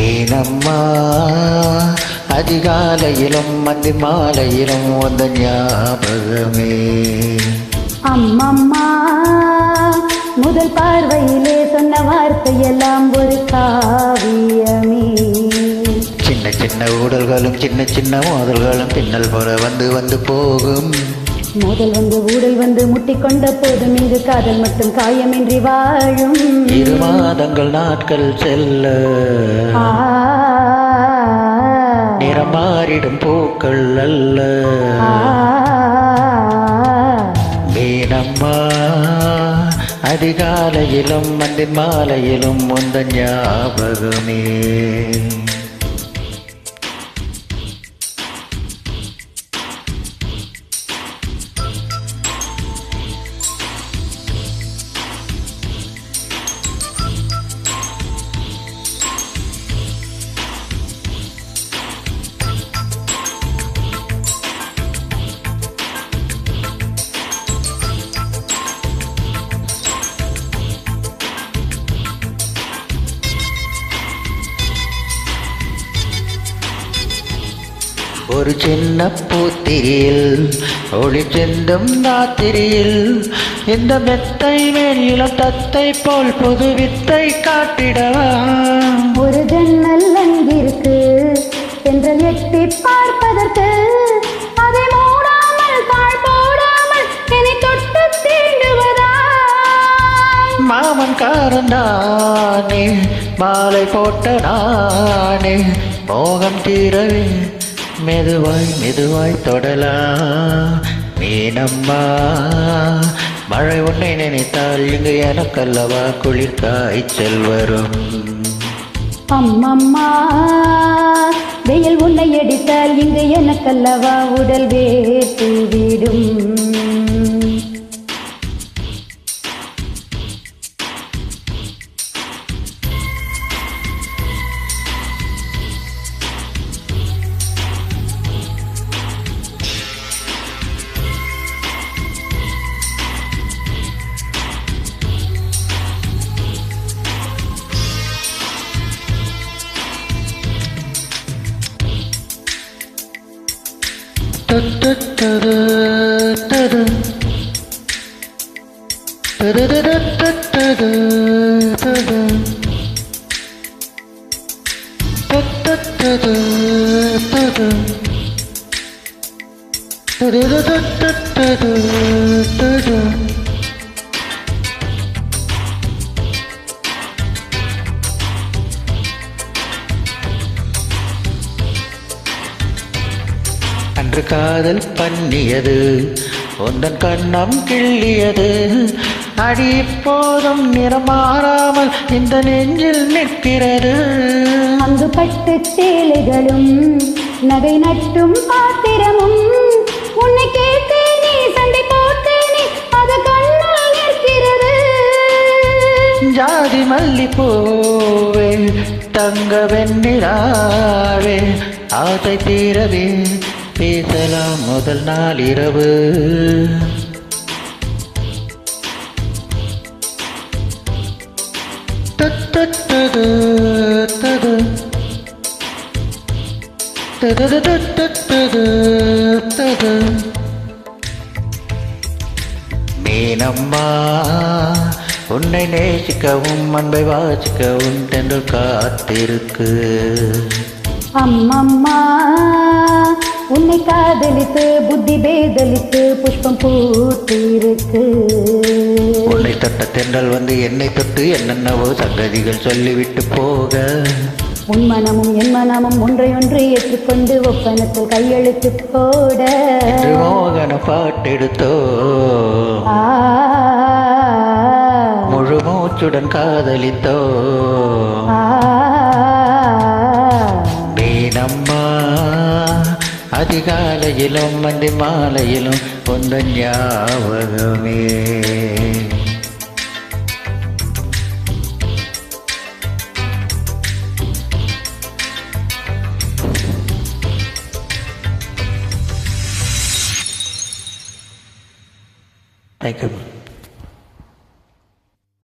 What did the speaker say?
மீனம்மா அதிகாலையிலும் மந்தி மாலையிலும் வந்த ஞாபகமே. அம்மம்மா முதல் பார்வையிலே சொன்ன வார்த்தையெல்லாம் ஒரு காவியமே. சின்ன சின்ன ஊடல்களும் சின்ன சின்ன மோதல்களும் பின்னல் போல வந்து வந்து போகும். மோதல் வந்து ஊடல் வந்து முட்டிக்கொண்ட போதும் இங்கு காதல் மட்டும் காயமின்றி வாழும். 2 மாதங்கள் நாட்கள் செல்ல நிறம் மாறிடும் பூக்கள் அல்ல. மீனம்மா அதிகாலையிலும் மந்தி மாலையிலும் முந்த ஞாபகமே. ஒரு சின்ன பூத்திரியில் ஒளி செந்தும் ராத்திரியில் இந்த மெத்தை மேல் இளம் தத்தை போல் புது வித்தை காட்டிடவா. ஒரு ஜன்னல் அங்கிருக்கு சென்றல் எட்டி பார்ப்பதற்கு, அதை மூடாமல் தாழ் போடாமல் என்னை தொட்டு தீண்டுவதா. மாமன் காரந்தானே மாலை போட்ட நானே மோகம் தீரவே மெதுவாய் மெதுவாய் தொடலாம். மீனம்மா மழை உன்னை நினைத்தால் இங்கு எனக்கல்லவா குளிர் காய்ச்சல் வரும். அம்மம்மா வெயில் உன்னை அடித்தால் இங்கு எனக்கல்லவா உடல் வேட்டு விடும். அன்று காதல் பண்ணியது உந்தன் கண்ணம் கிள்ளியது. அடி இப்போதும் நிறம் மாறாமல் இந்த நெஞ்சில் நிற்கிறது. அங்கு பட்டு சேலைகளும் நகை நட்டும் பாத்திரமும் உன்னை கேட்டேனே சண்டை போட்டேனே அது கண்ணால் நிற்கிறது. ஜாதி மல்லிப்பூவே தங்க வெண்ணிலாவே ஆசை தீரவே பேசலாம் முதல் நாள் இரவு. மீனம்மா உன்னை நேசிக்கவும் அன்பை வாசிக்கவும் தென்றல் காத்திருக்கு. அம்மம்மா உன்னை காதலித்து புத்தி பேதலித்து புஷ்பம் பூத்திருக்கு. உன்னை தொட்ட தென்றல் வந்து என்னை தொட்டு என்னென்னவோ சங்கதிகள் சொல்லிவிட்டு போக, உன் மனமும் என் மனமும் ஒன்றையொன்று ஏற்றுக்கொண்டு ஒப்பனத்தில் கையெழுத்து போட மோகன பாட்டெடுத்தோ முழு மூச்சுடன் காதலித்தோ. மீனம்மா அதிகாலையிலும் மந்தி மாலையிலும் உந்தன் ஞாபகமே. Thank you.